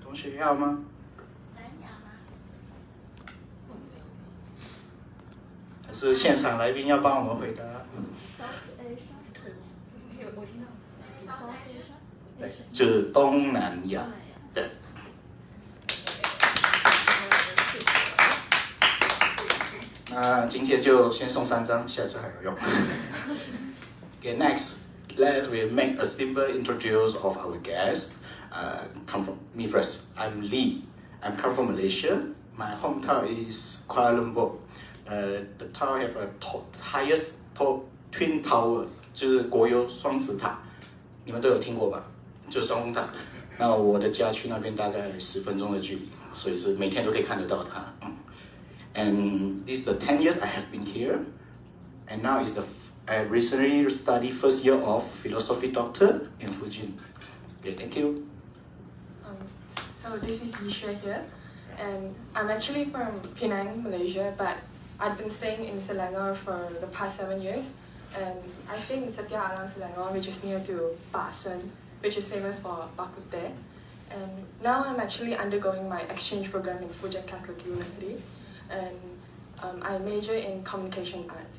同学要吗？还是现场来宾要帮我们回答？对，就是东南亚。对。那今天就先送3张，下次还有用。Okay, next, let's make a simple introduction of our guests. Come from me first. I'm Lee. I'm come from Malaysia. My hometown is Kuala Lumpur. The town have a highest twin tower, 就是国有双子塔，你们都有听过吧？就是双峰塔。那我的家去那边大概10分钟的距离，所以是每天都可以看得到它。And this is the 10 years I have been here, and now is I recently studied first year of philosophy doctor in Fujian. Okay, thank you. So this is Yisha here, and I'm actually from Penang, Malaysia, but I've been staying in Selangor for the past 7 years, and I stay in Satya Alam Selangor, which is near to Basen, which is famous for bak kut teh. And now I'm actually undergoing my exchange program in Fujian Catholic University, and I major in communication art.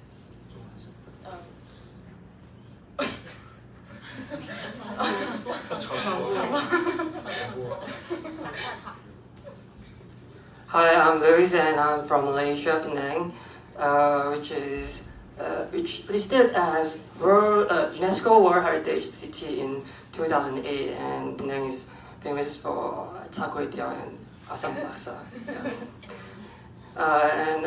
Hi, I'm Luis and I'm from Malaysia, Penang, which listed as UNESCO World Heritage City in 2008, and Penang is famous for char kway teow and asam laksa. And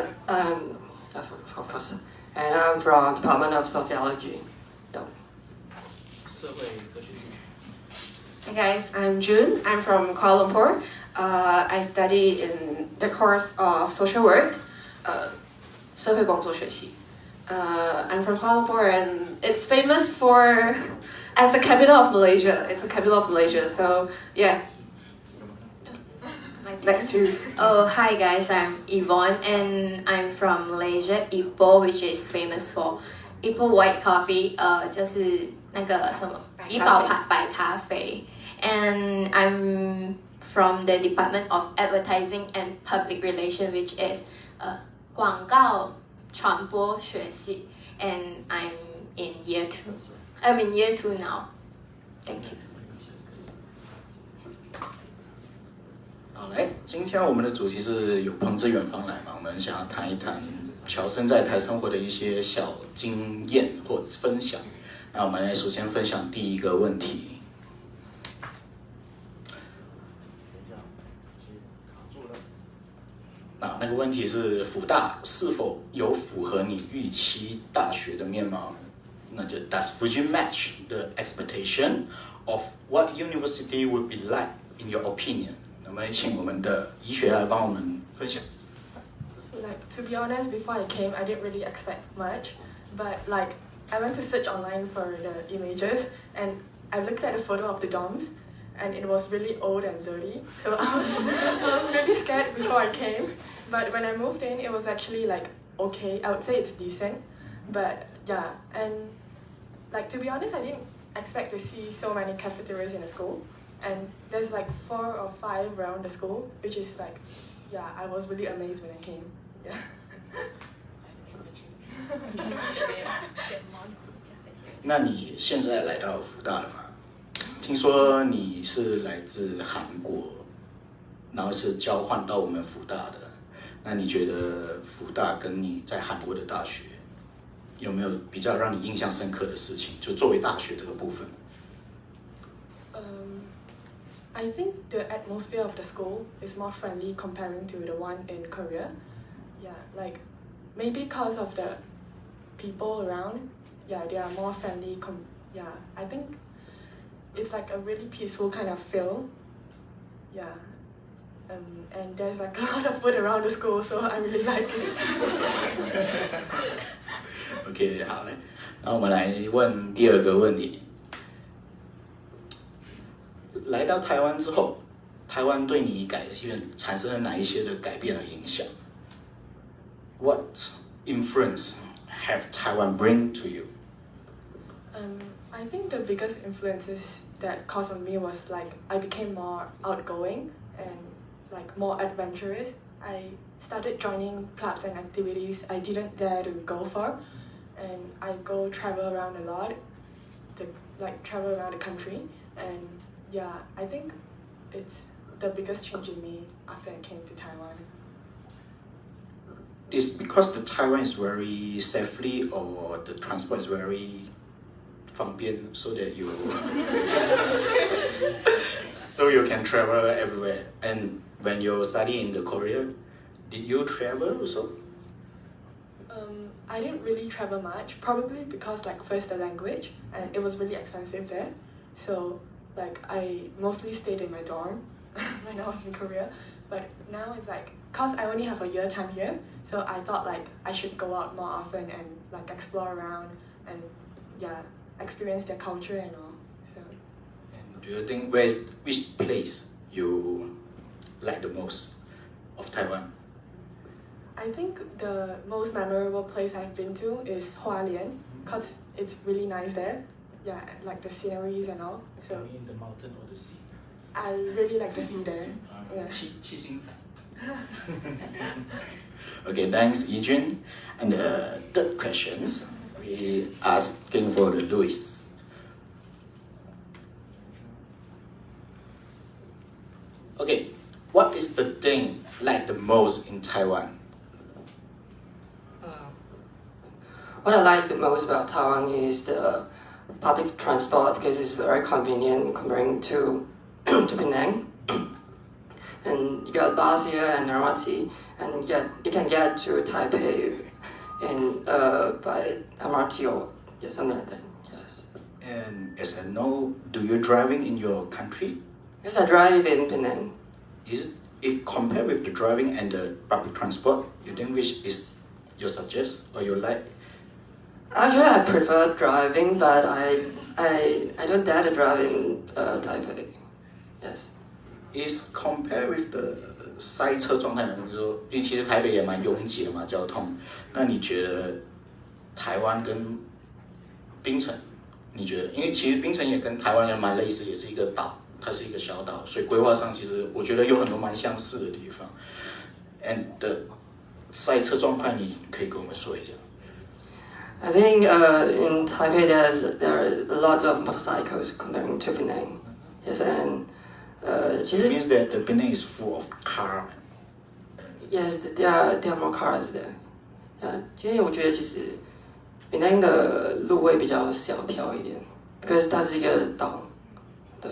of course, and I'm from Department of Sociology. Yeah. Hey guys, I'm June. I'm from Kuala Lumpur. I study in the course of social work, 社会工作学系. I'm from Kuala Lumpur, and it's famous as the capital of Malaysia. It's the capital of Malaysia, so yeah. Next to. Oh, hi guys, I'm Yvonne, and I'm from Malaysia, Ipoh, which is famous for Ipoh white coffee, 就是那个什么怡宝白咖啡. And I'm from the Department of Advertising and Public Relations, which is 广告传播学系, and I'm in year 2. I'm in year 2 now. Thank you. 好，来，今天我们的主题是有朋自远方来嘛，我们想要谈一谈侨生在台生活的一些小经验或者分享。那我们来首先分享第一个问题。那个问题是辅大是否有符合你预期大学的面貌？那就 Does Fujian match the expectation of what university would be like in your opinion？ 那么请我们的怡学来帮我们分享。Like, to be honest, before I came, I didn't really expect much, but like I went to search online for the images, and I looked at the photo of the dorms, and it was really old and dirty. So I was really scared before I came. But when I moved in, it was actually like okay. I would say it's decent, but yeah. And like, to be honest, I didn't expect to see so many cafeterias in the school, and there's like 4 or 5 around the school, which is like, yeah, I was really amazed when I came. Yeah. 那你现在来到福大了吗？听说你是来自韩国，然后是交换到我们福大的。那你觉得福大跟你在韩国的大学有没有比较让你印象深刻的事情？就作为大学这个部分。I think the atmosphere of the school is more friendly comparing to the one in Korea. Yeah, like maybe because of the people around. Yeah, they are more friendly. Yeah, I think it's like a really peaceful kind of feel. Yeah. And there's like a lot of food around the school, so I really like it. OK， 好嘞。那我们来问第2个问题。来到台湾之后，台湾对你产生了哪一些的改变和影响 ？What influence have Taiwan bring to you? I think the biggest influence is that caused on me was like I became more outgoing and like more adventurous. I started joining clubs and activities I didn't dare to go for, and I go travel around a lot, travel around the country, and yeah, I think it's the biggest change in me after I came to Taiwan. It's because the Taiwan is very safely or the transport is very 方便 so that you so you can travel everywhere. And when you study in the Korea, did you travel also? I didn't really travel much, probably because like first the language, and it was really expensive there. So like I mostly stayed in my dorm when I was in Korea. But now it's like, cause I only have a year time here, so I thought like I should go out more often and like explore around and yeah, experience their culture and all. So. And do you think which place you like the most of Taiwan? I think the most memorable place I've been to is Hualien, cause it's really nice there. Yeah, like the sceneries and all. So. You mean the mountain or the sea? I really like the sea there. Yeah. Okay, thanks, Yijun. And the third questions, we asking for the Louis. Okay, what is the thing like the most in Taiwan? What I like the most about Taiwan is the public transport because it's very convenient comparing to Penang. And you got bus here and MRT, and you can get to Taipei by MRT or something like that. Yes. And as I know, do you driving in your country? Yes, I drive in Penang. Is it, if compared with the driving and the public transport, you think which is your suggest or you like? Actually, I prefer driving, but I don't dare to drive in Taipei. Yes. Is compared with the 塞车状态，就是说，因为其实台北也蛮拥挤的嘛，交通。那你觉得台湾跟槟城，你觉得？因为其实槟城也跟台湾也蛮类似，也是一个岛，它是一个小岛，所以规划上其实我觉得有很多蛮相似的地方。And 塞车状况，你可以跟我们说一下。I think in Taipei there are a lot of motorcycles comparing to Penang. Yes, and it means that the Penang is full of cars. Yes, there are more cars there. 因为我觉得其实Penang的路会比较小条一点，可是它是一个岛，对。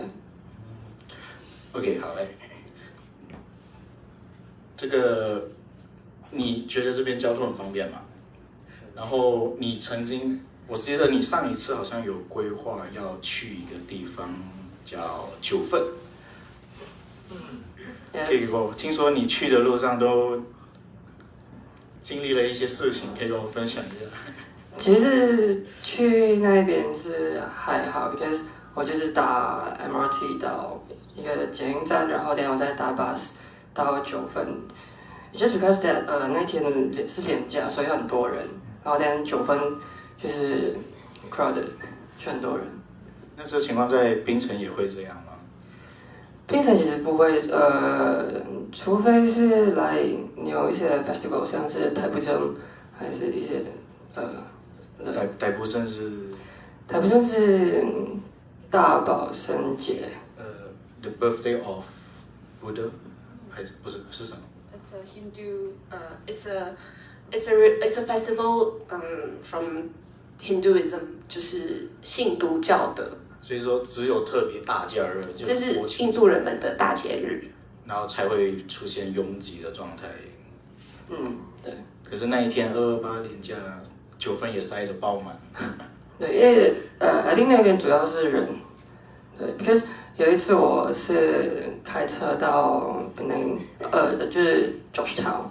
OK， 好嘞。这个你觉得这边交通很方便吗？然后你曾经，我记得你上一次好像有规划要去一个地方叫九份。可以不？听说你去的路上都经历了一些事情，可以跟我分享一下。其实去那边是还好 ，because 我就是搭 MRT 到一个捷运站，然后等下我再搭 bus 到九份。Just because that 那天是连假，所以很多人，然后等九份就是 crowded， 就很多人。那这情况在槟城也会这样吗？槟城其实不会，除非是来有一些 festival， 像是台北镇，还是一些台北镇是台北镇是大宝生节。The birthday of Buddha， 还是不是是什么 ？It's a Hindu. It's a festival from Hinduism， 就是信督教的。所以说，只有特别大假日，这是印度人们的大节日，然后才会出现拥挤的状态。对。可是那一天228连假，九份也塞得爆满。对，因为I think那边主要是人。对 ，because 有一次我是开车到Penang，就是 Georgetown，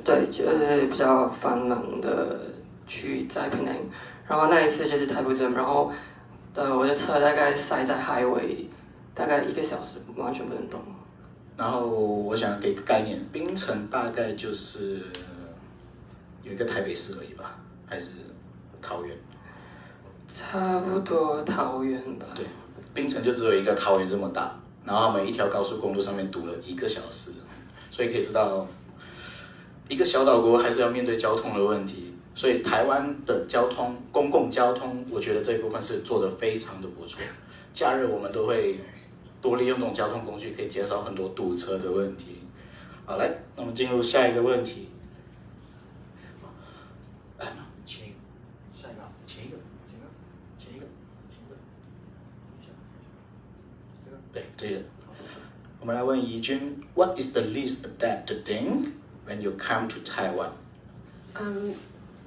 对，就是比较繁忙的区域在Penang，然后那一次就是台北镇，然后。我的车大概塞在highway，大概1个小时，完全不能动。然后我想给个概念，槟城大概就是有一个台北市而已吧，还是桃园？差不多桃园吧。对，槟城就只有一个桃园这么大，然后他们一条高速公路上面堵了1个小时，所以可以知道，一个小岛国还是要面对交通的问题。所以台湾的交通，公共交通，我觉得这一部分是做得非常的不错。假日我们都会多利用这种交通工具，可以减少很多堵车的问题。好，来，那我们进入下一个问题。前一个，下一个，前一个，对，这个。我们来问怡君 ，What is the least adapted thing when you come to Taiwan?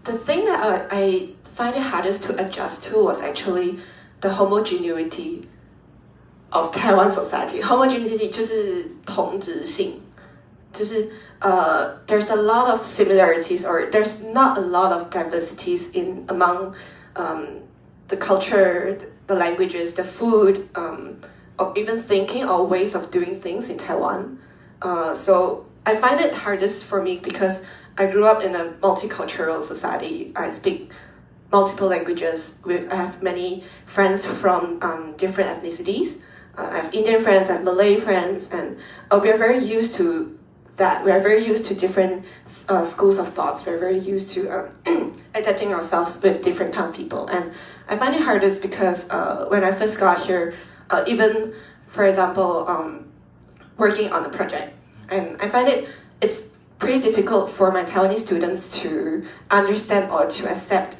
The thing that I find it hardest to adjust to was actually the homogeneity of Taiwan society. Homogeneity 就是同质性，就是there's a lot of similarities or there's not a lot of diversities in among the culture, the languages, the food, or even thinking or ways of doing things in Taiwan. So I find it hardest for me because I grew up in a multicultural society. I speak multiple languages. I have many friends from different ethnicities. I have Indian friends, I have Malay friends, and we are very used to that. We are very used to different schools of thoughts. We're very used to adapting ourselves with different kind of people. And I find it hardest because when I first got here, even, for example, working on a project, and I find it's pretty difficult for my Taiwanese students to understand or to accept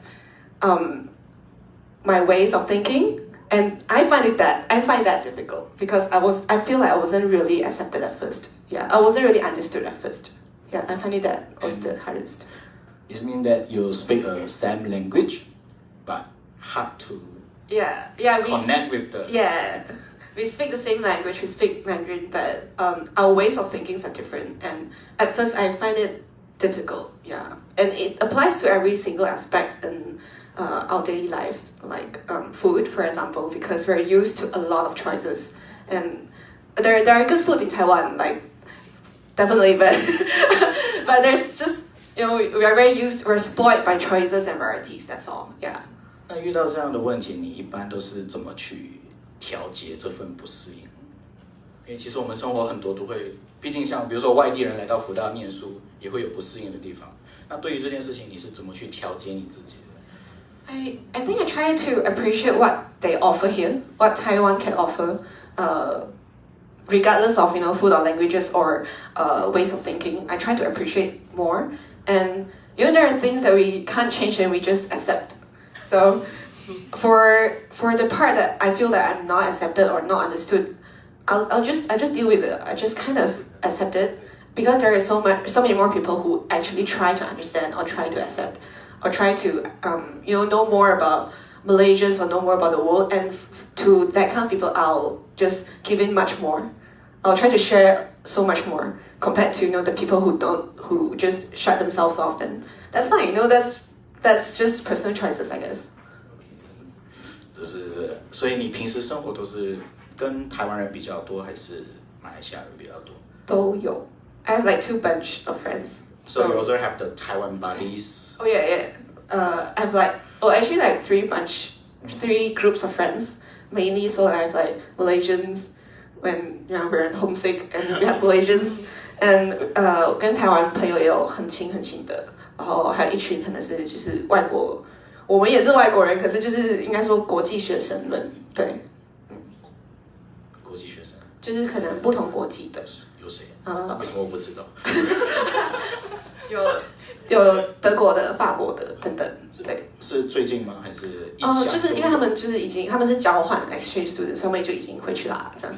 my ways of thinking, and I find that difficult because I feel like I wasn't really accepted at first. Yeah, I wasn't really understood at first. Yeah, I find that was the hardest. It means that you speak the same language, but hard to connect with the. Yeah. We speak the same language, we speak Mandarin, but our ways of thinking are different. And at first, I find it difficult, yeah. And it applies to every single aspect in our daily lives, like food, for example, because we're used to a lot of choices. And there are good food in Taiwan, like, definitely, but, but there's just, we're spoiled by choices and varieties, that's all, yeah. 那遇到这样的问题，你一般都是怎么去调节这份不适应？因为其实我们生活很多都会，毕竟像比如说外地人来到福大念书，也会有不适应的地方。那对于这件事情，你是怎么去调节你自己的？ I think I try to appreciate what they offer here, what Taiwan can offer, regardless of food or languages or ways of thinking. I try to appreciate more, and there are things that we can't change and we just accept. So for the part that I feel that I'm not accepted or not understood, I just deal with it. I just kind of accept it because there are so many more people who actually try to understand or try to accept or try to know more about Malaysians or know more about the world. And to that kind of people, I'll just give in much more. I'll try to share so much more compared to the people who just shut themselves off. Then that's fine. That's just personal choices, I guess. 所以你平时生活都是跟台湾人比较多，还是马来西亚人比较多？都有。I have like 2 bunch of friends. So you also have the Taiwan buddies. Oh yeah. I have actually like 3 groups of friends mainly. So I have like Malaysians when we're homesick, and we have Malaysians, and 跟台湾朋友也有很亲的。然后还有一群可能是就是外国，我们也是外国人，可是就是应该说国际学生们，对。国际学生就是可能不同国籍的。有谁？为什么我不知道？有德国的、法国的等等，对。是最近吗？还是一起？就是因为他们他们是交换 exchange students， 他们就已经回去啦，这样。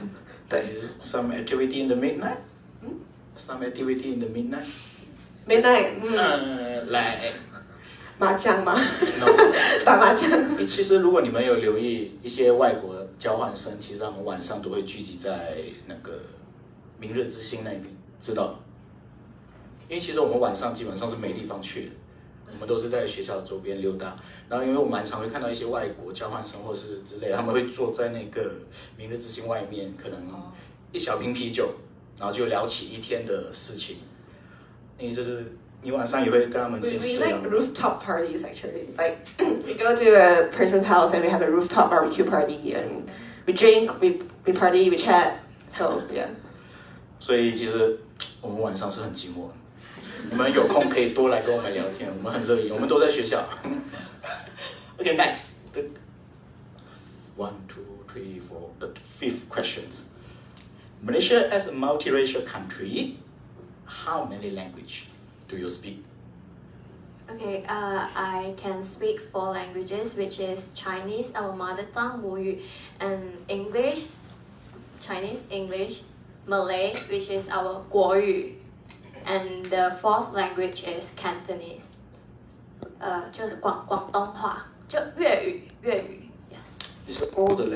对。Some activity in the midnight. Some activity in the midnight. Midnight， 来麻将吗？ No 打麻将。其实如果你们有留意一些外国交换生，其实他们晚上都会聚集在那个明日之星那边，知道吗？因为其实我们晚上基本上是没地方去的，我们都是在学校周边溜达。然后因为我蛮常会看到一些外国交换生或是之类，他们会坐在那个明日之星外面，可能一小瓶啤酒，然后就聊起一天的事情。因为就是你晚上也会跟他们进行这样。We like rooftop parties actually. Like we go to a person's house and we have a rooftop barbecue party, and we drink, we party, we chat. So yeah. 所以其实我们晚上是很寂寞的。你们有空可以多来跟我们聊天，我们很乐意，我们都在学校。Okay, next. The 1, 2, 3, 4. The 5th questions. Malaysia as a multiracial country, how many languages do you speak? Okay, I can speak 4 languages, which is Chinese, our mother tongue, 母语, and English, Chinese, English, Malay, which is our 国语, and the 4th language is Cantonese. 就是广东话，就粤语 yes. It's all the